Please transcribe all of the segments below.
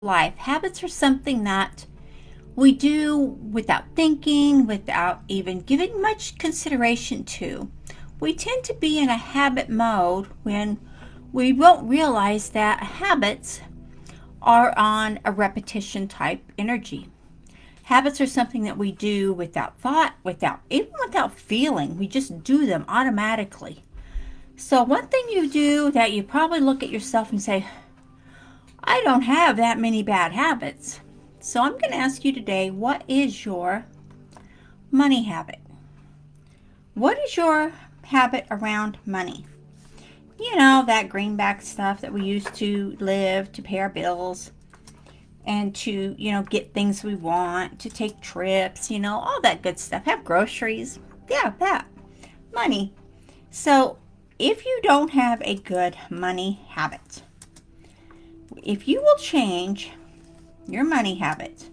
life. Habits are something that we do without thinking, without even giving much consideration to. We tend to be in a habit mode when we won't realize that habits are on a repetition type energy. Habits are something that we do without thought, without feeling. We just do them automatically. So one thing you do that you probably look at yourself and say, I don't have that many bad habits. So I'm going to ask you today, what is your money habit? What is your habit around money? You know, that greenback stuff that we use to live, to pay our bills, and to, get things we want, to take trips, all that good stuff. Have groceries. Yeah, that. Money. So if you don't have a good money habit, if you will change your money habit,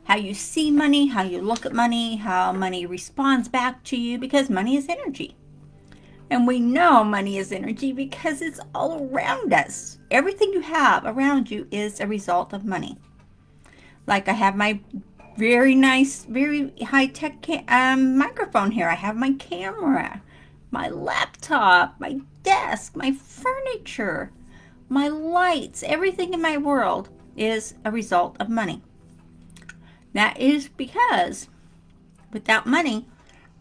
how you see money, how you look at money, how money responds back to you, because money is energy. And we know money is energy because it's all around us. Everything you have around you is a result of money. Like I have my very nice, very high-tech microphone here. I have my camera, my laptop, my desk, my furniture, my lights. Everything in my world is a result of money. That is because without money,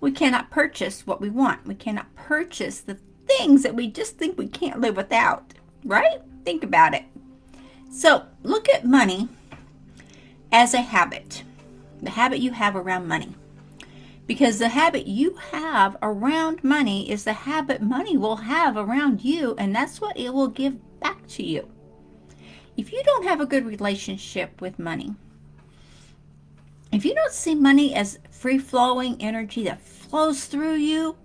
we cannot purchase what we want. We cannot purchase the things that we just think we can't live without, right? Think about it. So look at money as a habit, the habit you have around money. Because the habit you have around money is the habit money will have around you, and that's what it will give back to you. If you don't have a good relationship with money, if you don't see money as free-flowing energy that flows through you,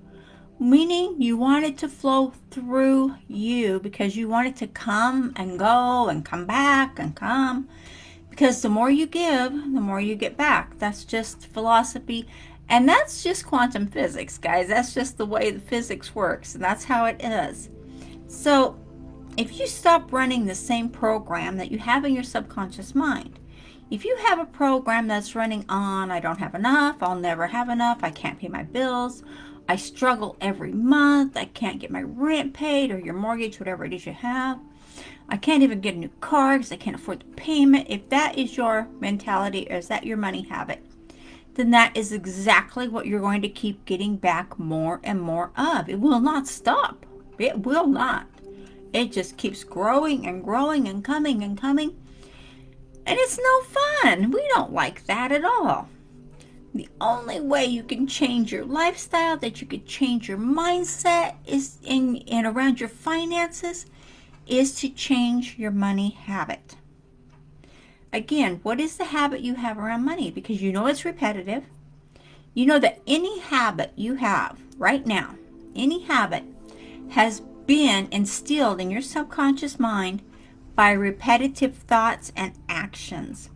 meaning you want it to flow through you because you want it to come and go and come back and come, because the more you give, the more you get back. That's just philosophy, and that's just quantum physics, guys. That's just the way the physics works, and that's how it is. So if you stop running the same program that you have in your subconscious mind, if you have a program that's running on, I don't have enough, I'll never have enough, I can't pay my bills, I struggle every month, I can't get my rent paid or your mortgage, whatever it is you have, I can't even get a new car because I can't afford the payment. If that is your mentality, or is that your money habit, then that is exactly what you're going to keep getting back more and more of. It will not stop. It will not. It just keeps growing and growing and coming and coming. And it's no fun. We don't like that at all. The only way you can change your lifestyle, that you can change your mindset is in and around your finances, is to change your money habit. Again, what is the habit you have around money? Because you know it's repetitive. You know that any habit you have right now, any habit, has been instilled in your subconscious mind by repetitive thoughts and actions.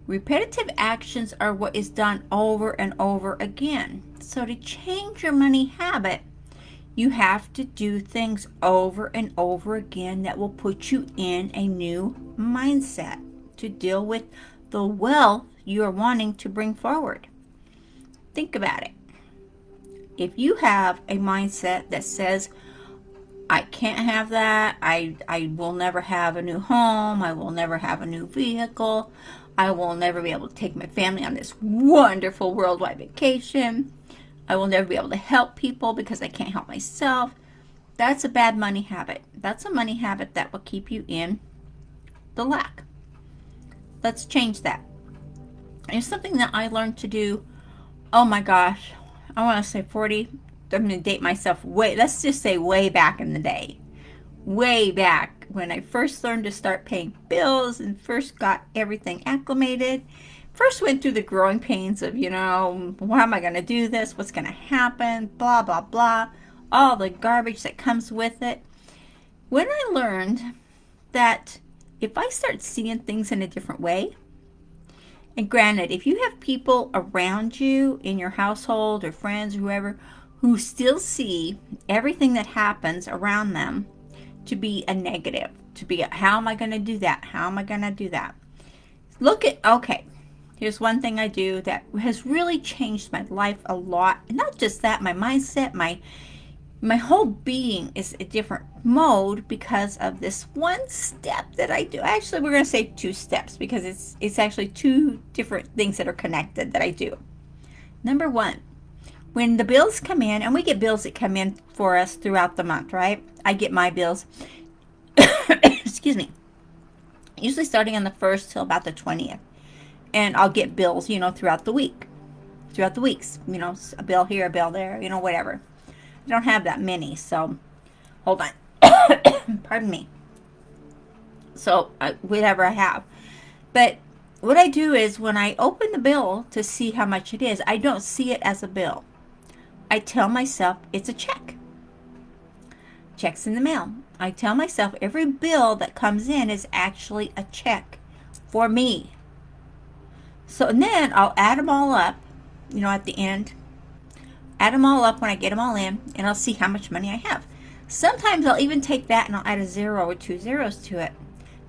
Repetitive actions are what is done over and over again. So to change your money habit, you have to do things over and over again that will put you in a new mindset to deal with the wealth you are wanting to bring forward. Think about it. If you have a mindset that says, I can't have that, I will never have a new home, I will never have a new vehicle, I will never be able to take my family on this wonderful worldwide vacation, I will never be able to help people because I can't help myself, that's a bad money habit. That's a money habit that will keep you in the lack. Let's change that. It's something that I learned to do, oh my gosh, I want to say 40, I'm going to date myself let's just say way back in the day. Way back when I first learned to start paying bills and first got everything acclimated. First went through the growing pains of, how am I going to do this? What's going to happen? Blah, blah, blah. All the garbage that comes with it. When I learned that if I start seeing things in a different way, and granted, if you have people around you in your household or friends or whoever who still see everything that happens around them to be a negative, to be, how am I going to do that? How am I going to do that? Okay, here's one thing I do that has really changed my life a lot. And not just that, my mindset, my whole being is a different mode because of this one step that I do. Actually, we're going to say 2 steps because it's actually 2 different things that are connected that I do. Number 1, when the bills come in, and we get bills that come in for us throughout the month, right? I get my bills, excuse me, usually starting on the 1st till about the 20th. And I'll get bills, throughout the weeks, a bill here, a bill there, whatever. I don't have that many, so hold on. Pardon me. So whatever I have. But what I do is when I open the bill to see how much it is, I don't see it as a bill. I tell myself it's a check. Check's in the mail. I tell myself every bill that comes in is actually a check for me. So and then I'll add them all up, at the end. Add them all up when I get them all in, and I'll see how much money I have. Sometimes I'll even take that and I'll add a 0 or 2 zeros to it.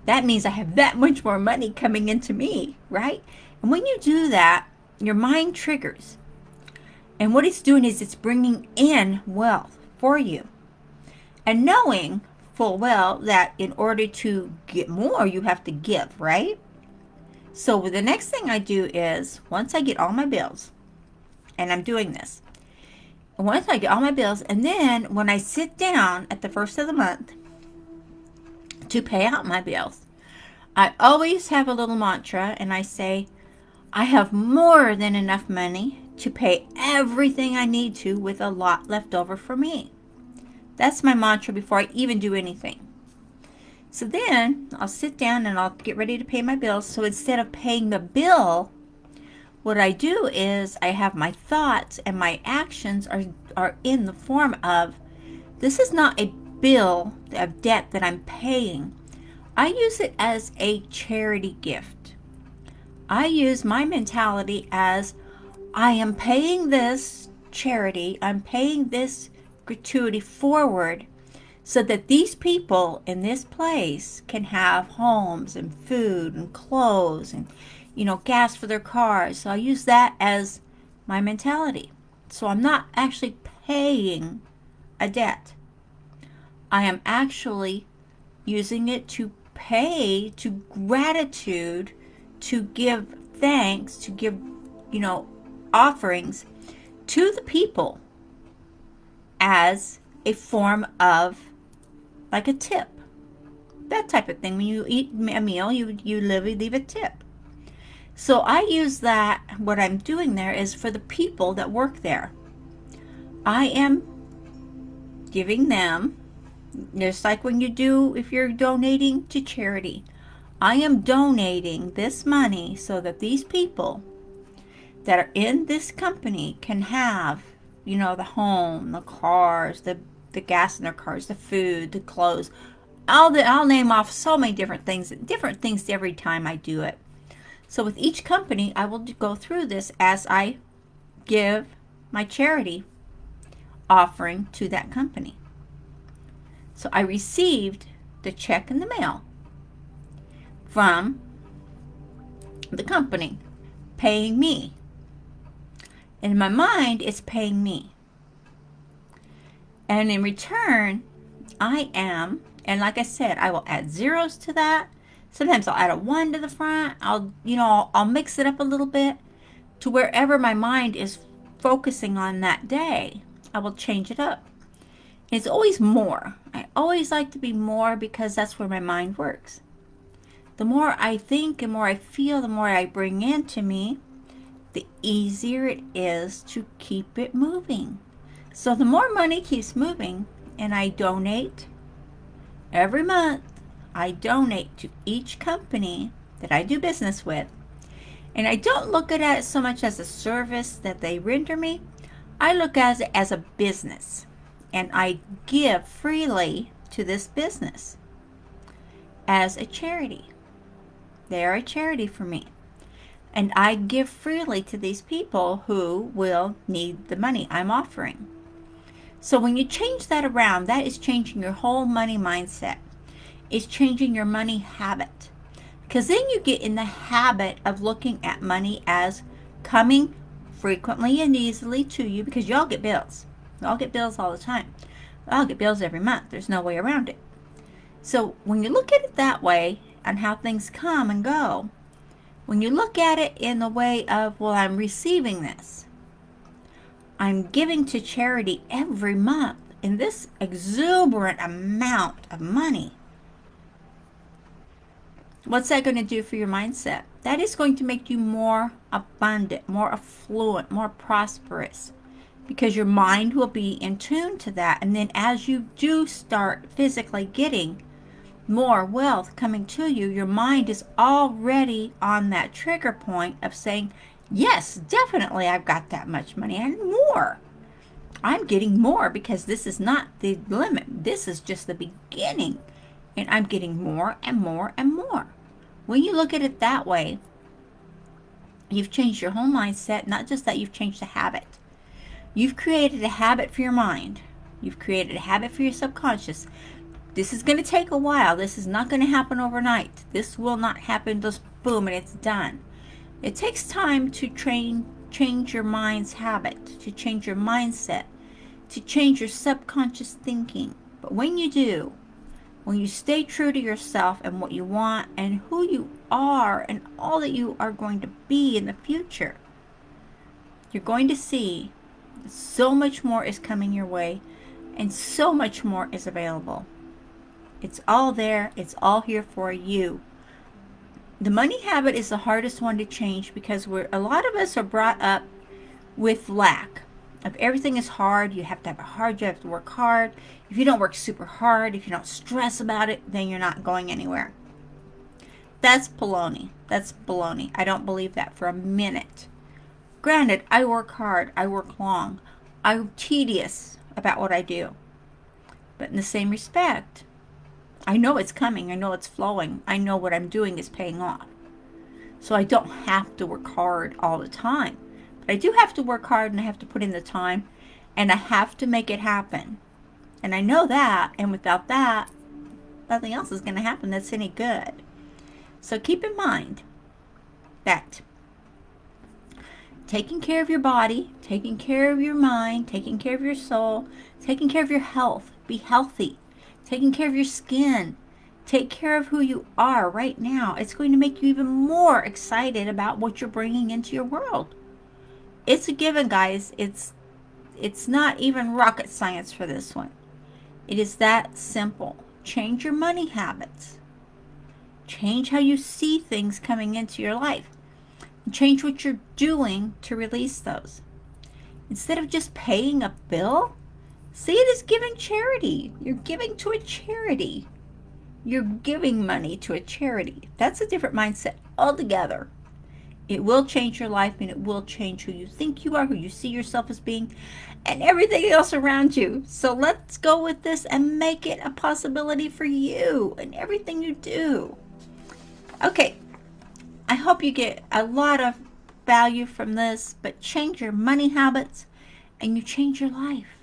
That means I have that much more money coming into me, right? And when you do that, your mind triggers. And what it's doing is it's bringing in wealth for you. And knowing full well that in order to get more, you have to give, right? So the next thing I do is, once I get all my bills, and I'm doing this, once I get all my bills, and then when I sit down at the 1st of the month to pay out my bills, I always have a little mantra, and I say, I have more than enough money to pay everything I need to with a lot left over for me. That's my mantra before I even do anything. So then I'll sit down and I'll get ready to pay my bills. So instead of paying the bill, what I do is I have my thoughts and my actions are in the form of, this is not a bill of debt that I'm paying. I use it as a charity gift. I use my mentality as, I am paying this charity, I'm paying this gratuity forward so that these people in this place can have homes and food and clothes and gas for their cars. So I use that as my mentality. So I'm not actually paying a debt. I am actually using it to pay, to gratitude, to give thanks, to give, offerings to the people as a form of like a tip. That type of thing. When you eat a meal, you leave a tip. So I use that, what I'm doing there is for the people that work there. I am giving them, just like when you do, if you're donating to charity, I am donating this money so that these people that are in this company can have, the home, the cars, the gas in their cars, the food, the clothes. I'll name off so many different things every time I do it. So with each company, I will go through this as I give my charity offering to that company. So I received the check in the mail from the company paying me. In my mind, it's paying me. And in return, I am, and like I said, I will add zeros to that. Sometimes I'll add a 1 to the front. I'll mix it up a little bit to wherever my mind is focusing on that day. I will change it up. It's always more. I always like to be more because that's where my mind works. The more I think and more I feel, the more I bring into me, the easier it is to keep it moving. So the more money keeps moving, and I donate every month, I donate to each company that I do business with. And I don't look at it so much as a service that they render me. I look at it as a business. And I give freely to this business as a charity. They are a charity for me. And I give freely to these people who will need the money I'm offering. So when you change that around, that is changing your whole money mindset. is changing your money habit. Because then you get in the habit of looking at money as coming frequently and easily to you, because y'all get bills. Y'all get bills all the time. Y'all get bills every month. There's no way around it. So when you look at it that way, and how things come and go, when you look at it in the way of, well, I'm receiving this, I'm giving to charity every month in this exuberant amount of money, what's that going to do for your mindset? That is going to make you more abundant, more affluent, more prosperous, because your mind will be in tune to that. And then as you do start physically getting more wealth coming to you, your mind is already on that trigger point of saying, yes, definitely I've got that much money and more. I'm getting more, because this is not the limit. This is just the beginning. And I'm getting more and more and more. When you look at it that way, you've changed your whole mindset. Not just that, you've changed the habit. You've created a habit for your mind. You've created a habit for your subconscious. This is going to take a while. This is not going to happen overnight. This will not happen just boom and it's done. It takes time to change your mind's habit, to change your mindset, to change your subconscious thinking. But when you do, when you stay true to yourself and what you want and who you are and all that you are going to be in the future, you're going to see so much more is coming your way and so much more is available. It's all there. It's all here for you. The money habit is the hardest one to change, because a lot of us are brought up with lack. If everything is hard, you have to have a hard job, you have to work hard. If you don't work super hard, if you don't stress about it, then you're not going anywhere. That's baloney. That's baloney. I don't believe that for a minute. Granted, I work hard. I work long. I'm tedious about what I do. But in the same respect, I know it's coming. I know it's flowing. I know what I'm doing is paying off. So I don't have to work hard all the time. But I do have to work hard, and I have to put in the time, and I have to make it happen. And I know that, and without that, nothing else is going to happen that's any good. So keep in mind that taking care of your body, taking care of your mind, taking care of your soul, taking care of your health, be healthy, taking care of your skin, take care of who you are right now. It's going to make you even more excited about what you're bringing into your world. It's a given, guys. It's not even rocket science for this one. It is that simple. Change your money habits. Change how you see things coming into your life. Change what you're doing to release those. Instead of just paying a bill, see it as giving charity. You're giving to a charity. You're giving money to a charity. That's a different mindset altogether. It will change your life, and it will change who you think you are, who you see yourself as being, and everything else around you. So let's go with this and make it a possibility for you and everything you do. Okay, I hope you get a lot of value from this, but change your money habits and you change your life.